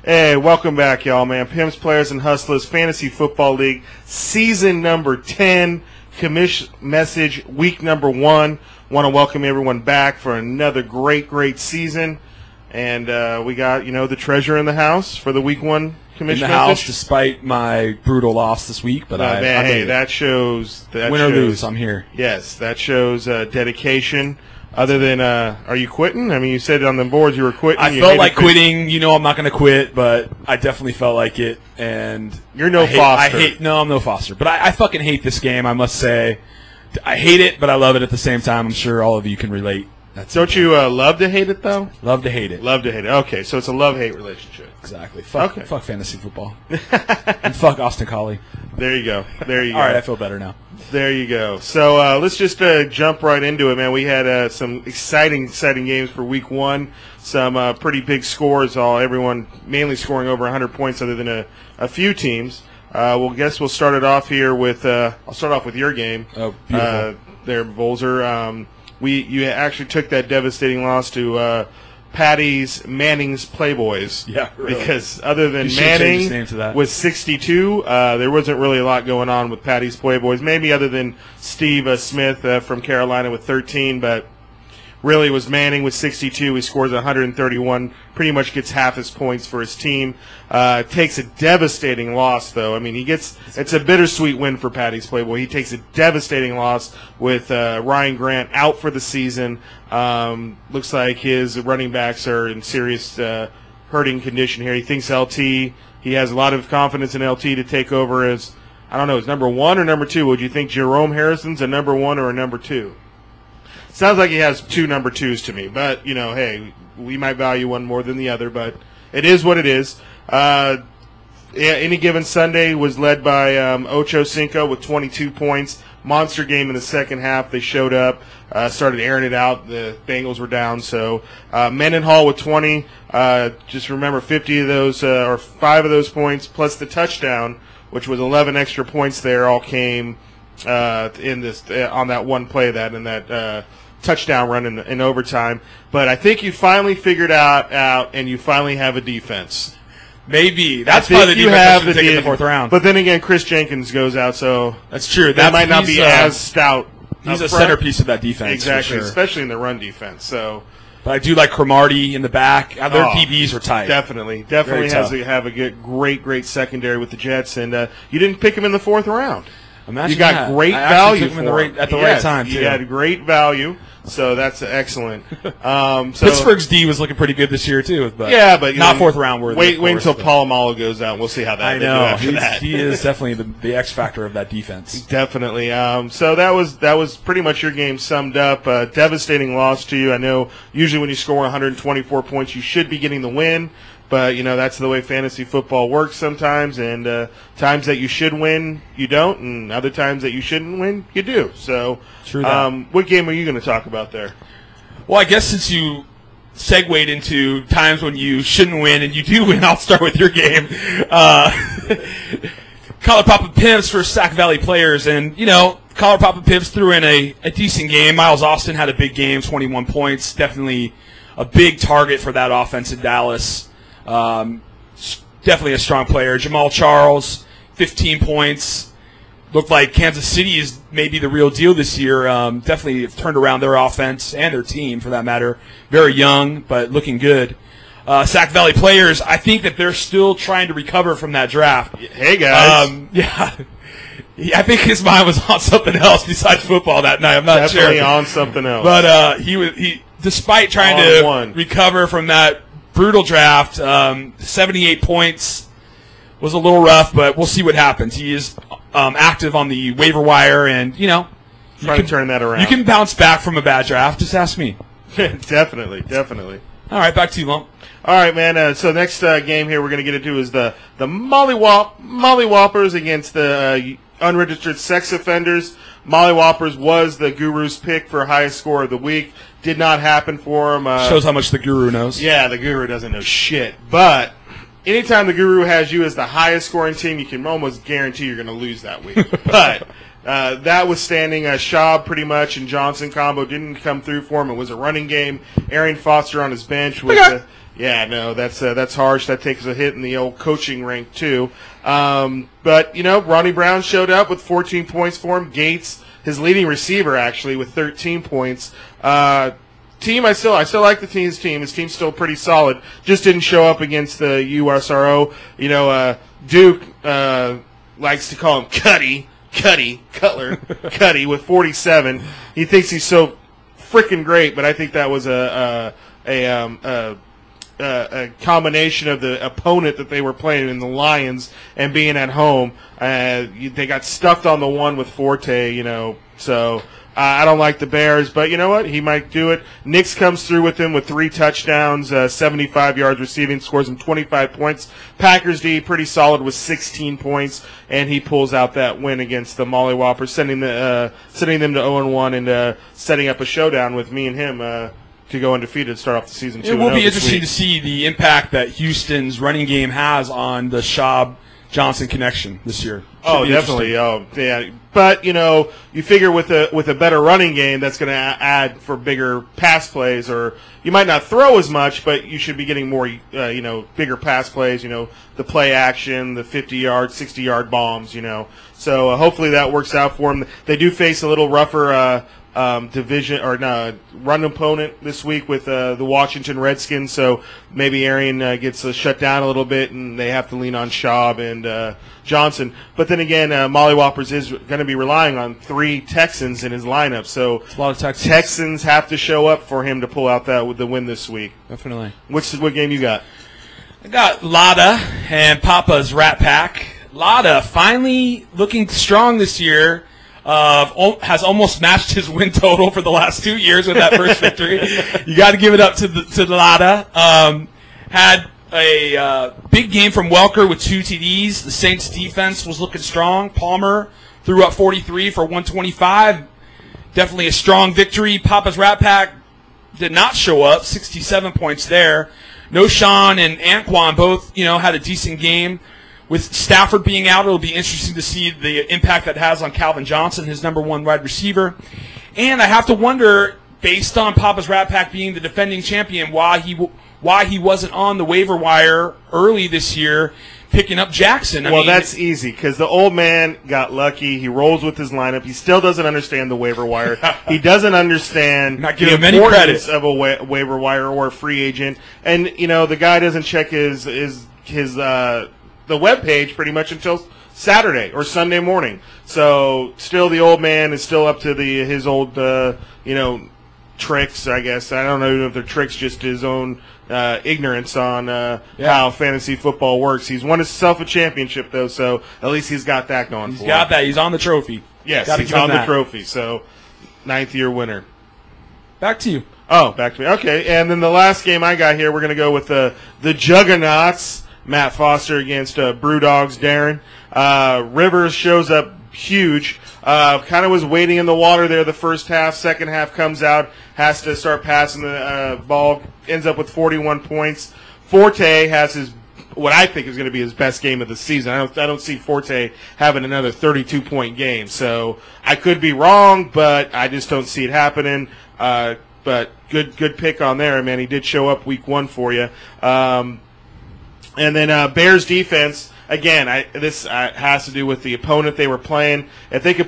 Hey, welcome back, y'all, man. Pimps, Players, and Hustlers Fantasy Football League, season number 10, Commish message, week number 1. Want to welcome everyone back for another great season. And we got, the treasure in the house for the week 1 Commish in the message. house, despite my brutal loss this week. But that shows. Win or lose, I'm here. Yes, that shows dedication. Other than, are you quitting? I mean, you said on the boards you were quitting. I felt like quitting. I'm not going to quit, but I definitely felt like it. And you're no Foster. No, I'm no Foster. But I fucking hate this game, I must say. I hate it, but I love it at the same time. I'm sure all of you can relate. Don't you love to hate it, though? Love to hate it. Love to hate it. Okay, so it's a love-hate relationship. Exactly. Fuck fantasy football. And fuck Austin Collie. There you go. All right, I feel better now. There you go. So let's just jump right into it, man. We had some exciting games for week 1. Some pretty big scores. Everyone mainly scoring over 100 points other than a few teams. We'll start it off here with I'll start off with your game. Oh, beautiful. There, Bolzer. You actually took that devastating loss to Manning's Playboys. Yeah, really. Because other than Manning with 62, there wasn't really a lot going on with Patty's Playboys. Maybe other than Steve Smith from Carolina with 13, but really it was Manning with 62. He scores 131, pretty much gets half his points for his team. Takes a devastating loss, though. I mean, it's a bittersweet win for Patty's Playboy. He takes a devastating loss with Ryan Grant out for the season. Looks like his running backs are in serious hurting condition here. He thinks LT, he has a lot of confidence in LT to take over as, I don't know, is number 1 or number 2? Would you think Jerome Harrison's a number 1 or a number 2? Sounds like he has 2 number 2s to me, but, hey, we might value one more than the other, but it is what it is. Any given Sunday was led by Ocho Cinco with 22 points. Monster game in the second half. They showed up, started airing it out. The Bengals were down. So Mendenhall with 20. Just remember 50 of those, or 5 of those points, plus the touchdown, which was 11 extra points there, all came in this on that one play that touchdown run in overtime. But I think you finally figured out and you finally have a defense. Maybe. That's probably the defense you take in the 4th round. But then again, Chris Jenkins goes out, so that's true. That might not be as stout. He's a centerpiece of that defense. Exactly, for sure. Especially in the run defense. So, but I do like Cromartie in the back. Their DBs are tight. Definitely has to have a great secondary with the Jets. And you didn't pick him in the 4th round. Imagine you got that. great value for him at the right time, too. You had great value, so that's excellent. Pittsburgh's D was looking pretty good this year, too. But not 4th round worthy. Wait until Polamalu goes out, and we'll see how that I know. He is definitely the X factor of that defense. Definitely. So that was pretty much your game summed up. Devastating loss to you. I know usually when you score 124 points, you should be getting the win. But, that's the way fantasy football works sometimes, and times that you should win, you don't, and other times that you shouldn't win, you do. So, true that. What game are you going to talk about there? Well, I guess since you segued into times when you shouldn't win and you do win, I'll start with your game. Collar Papa Pimps for Sac Valley Players, and, Collar Papa Pimps threw in a decent game. Miles Austin had a big game, 21 points, definitely a big target for that offense in Dallas. Definitely a strong player. Jamal Charles, 15 points. Looked like Kansas City is maybe the real deal this year. Definitely have turned around their offense and their team, for that matter. Very young, but looking good. Sac Valley Players, I think that they're still trying to recover from that draft. Hey, guys. I think his mind was on something else besides football that night. I'm not sure. Definitely on something else. But he despite trying to recover from that brutal draft, 78 points was a little rough, but we'll see what happens. He is active on the waiver wire, and, trying to turn that around. You can bounce back from a bad draft. Just ask me. Definitely. All right, back to you, Lump. All right, man. So next game here we're going to get into is the Mollywoppers against the unregistered sex offenders. Mollywoppers was the Guru's pick for highest score of the week. Did not happen for him. Shows how much the Guru knows. Yeah, the Guru doesn't know shit. But anytime the Guru has you as the highest scoring team, you can almost guarantee you're going to lose that week. But that was standing. Schaub pretty much and Johnson combo didn't come through for him. It was a running game. Arian Foster on his bench was yeah, no, that's harsh. That takes a hit in the old coaching rank too. But Ronnie Brown showed up with 14 points for him. Gates, his leading receiver, actually with 13 points. Team, I still like the team's team. His team's still pretty solid. Just didn't show up against the USRO. Duke likes to call him Cutler with 47. He thinks he's so freaking great, but I think that was a combination of the opponent that they were playing in the Lions and being at home. They got stuffed on the one with Forte, so I don't like the Bears, but you know what? He might do it. Nix comes through with him with 3 touchdowns, 75 yards receiving, scores him 25 points. Packers D, pretty solid with 16 points, and he pulls out that win against the Molly Whoppers, sending them to 0-1 and setting up a showdown with me and him to go undefeated, start off the season 2-0. It will be interesting to see the impact that Houston's running game has on the Schaub-Johnson connection this year. Oh, definitely. Oh, yeah. But you figure with a better running game, that's going to add for bigger pass plays, or you might not throw as much, but you should be getting more, bigger pass plays. The play action, the 50-yard, 60-yard bombs. So hopefully that works out for them. They do face a little rougher division or run opponent this week with the Washington Redskins, so maybe Arian gets shut down a little bit and they have to lean on Schaub and Johnson. But then again, Molly Whoppers is going to be relying on 3 Texans in his lineup, so a lot of Texans have to show up for him to pull out the win this week. Definitely. What game you got? I got Lada and Papa's Rat Pack. Lada finally looking strong this year. Has almost matched his win total for the last 2 years with that first victory. You got to give it up to Lada. Had a big game from Welker with 2 TDs. The Saints defense was looking strong. Palmer threw up 43 for 125. Definitely a strong victory. Papa's Rat Pack did not show up. 67 points there. No Sean and Anquan both, had a decent game. With Stafford being out, it'll be interesting to see the impact that has on Calvin Johnson, his number 1 wide receiver. And I have to wonder, based on Papa's Rat Pack being the defending champion, why he wasn't on the waiver wire early this year picking up Jackson. Well, that's easy because the old man got lucky. He rolls with his lineup. He still doesn't understand the waiver wire. He doesn't understand the importance of a waiver wire or a free agent. And, the guy doesn't check his the webpage pretty much until Saturday or Sunday morning. So still the old man is still up to his old tricks, I guess. I don't know if they're tricks, just his own ignorance on how fantasy football works. He's won himself a championship though, so at least he's got that going for him. He's got that. He's on the trophy. Yes, he's on the trophy. So 9th year winner. Back to you. Oh, back to me. Okay, and then the last game I got here, we're going to go with the Juggernauts. Matt Foster against Brewdogs Darren. Rivers shows up huge. Kind of was waiting in the water there the first half. Second half comes out, has to start passing the ball. Ends up with 41 points. Forte has what I think is going to be his best game of the season. I don't see Forte having another 32-point game. So I could be wrong, but I just don't see it happening. But good pick on there, man. He did show up week 1 for you. And then Bears defense, again, this has to do with the opponent they were playing. If they could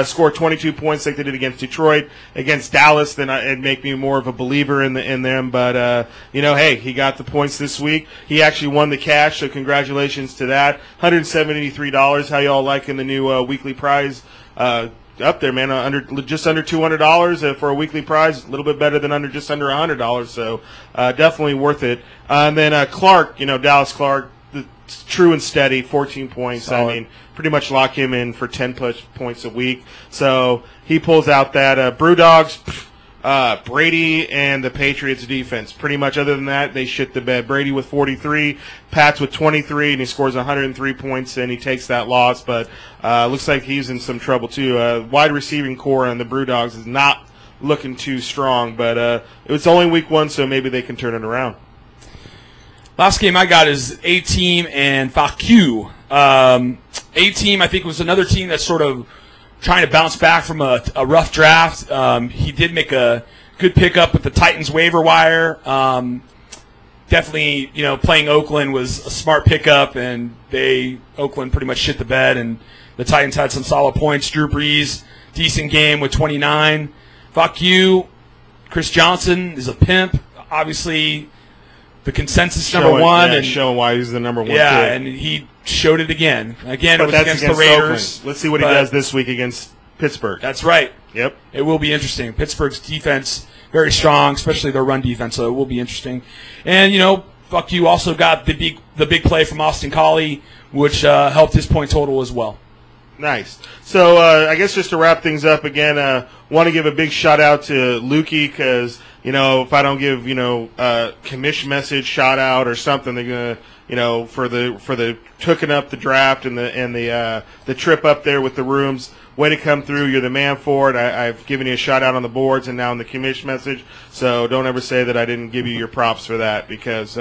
score 22 points like they did against Detroit, against Dallas, then it'd make me more of a believer in them. But, hey, he got the points this week. He actually won the cash, so congratulations to that. $173. How y'all liking the new weekly prize? Up there, man, just under $200 for a weekly prize, a little bit better than just under $100, so definitely worth it. And then Clark, Dallas Clark, true and steady, 14 points. Solid. I mean, pretty much lock him in for 10 points a week. So he pulls out that. Brewdogs, Brady and the Patriots defense. Pretty much other than that, they shit the bed. Brady with 43, Pats with 23, and he scores 103 points, and he takes that loss. But looks like he's in some trouble, too. Wide receiving core on the Brewdogs is not looking too strong, but it's only week 1, so maybe they can turn it around. Last game I got is A-Team and FAQ. A-Team, I think, was another team that sort of trying to bounce back from a rough draft. He did make a good pickup with the Titans waiver wire. Definitely, playing Oakland was a smart pickup, and Oakland pretty much shit the bed, and the Titans had some solid points. Drew Brees, decent game with 29. Fuck you. Chris Johnson is a pimp. Obviously, the consensus number one. And showing why he's the number one. Yeah, pick. and he showed it again. Again, but it was against the Raiders. Oakland. Let's see what he does this week against Pittsburgh. That's right. Yep. It will be interesting. Pittsburgh's defense, very strong, especially their run defense, so it will be interesting. And, fuck you, also got the big play from Austin Collie, which helped his point total as well. Nice. So I guess just to wrap things up again, want to give a big shout out to Lukey because if I don't give Commish message shout out or something, they're gonna for the hooking up the draft and the trip up there with the rooms. Way to come through. You're the man for it. I've given you a shout out on the boards and now in the Commish message. So don't ever say that I didn't give you your props for that because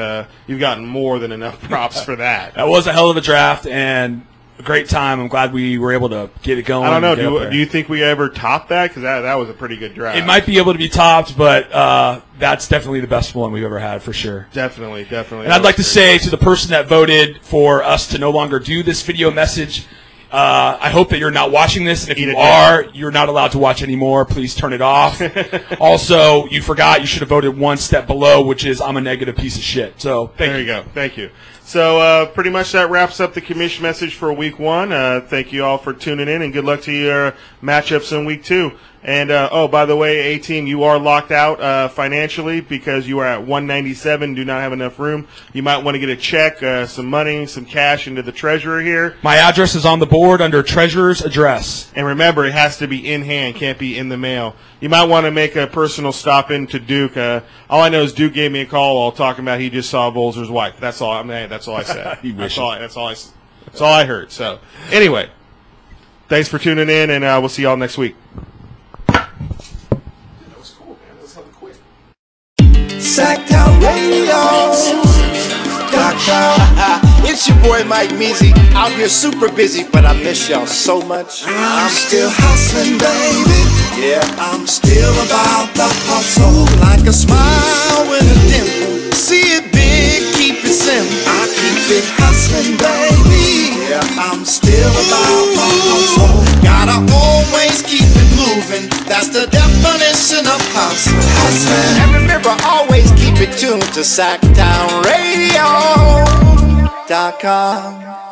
you've gotten more than enough props for that. That was a hell of a draft and a great time. I'm glad we were able to get it going. I don't know. Do you think we ever topped that? Because that was a pretty good draft. It might be able to be topped, but that's definitely the best one we've ever had for sure. Definitely. And I'd like to say to the person that voted for us to no longer do this video message, I hope that you're not watching this, and if you are, you're not allowed to watch anymore. Please turn it off. Also, you forgot you should have voted one step below, which is I'm a negative piece of shit. So there you go. Thank you. So pretty much that wraps up the Commish message for week 1. Thank you all for tuning in, and good luck to your matchups in week 2. And, by the way, A-Team, you are locked out financially because you are at 197, do not have enough room. You might want to get a check, some money, some cash into the treasurer here. My address is on the board under treasurer's address. And remember, it has to be in hand, can't be in the mail. You might want to make a personal stop into Duke. All I know is Duke gave me a call while talking about he just saw Volzer's wife. That's all that's all I said. That's all I heard. So, anyway, thanks for tuning in, and we'll see y'all next week. Sacktown Radio.com. It's your boy Mike Measy, out here super busy, but I miss y'all so much. I'm still hustling, baby. Yeah, I'm still about the hustle. Like a smile with a dimple. See it big, keep it simple. I keep it hustling, baby. Yeah, I'm still about the hustle. Gotta always keep it moving. That's the definition of hustle. Hustling. And remember, always keep it tuned to SacktownRadio.com.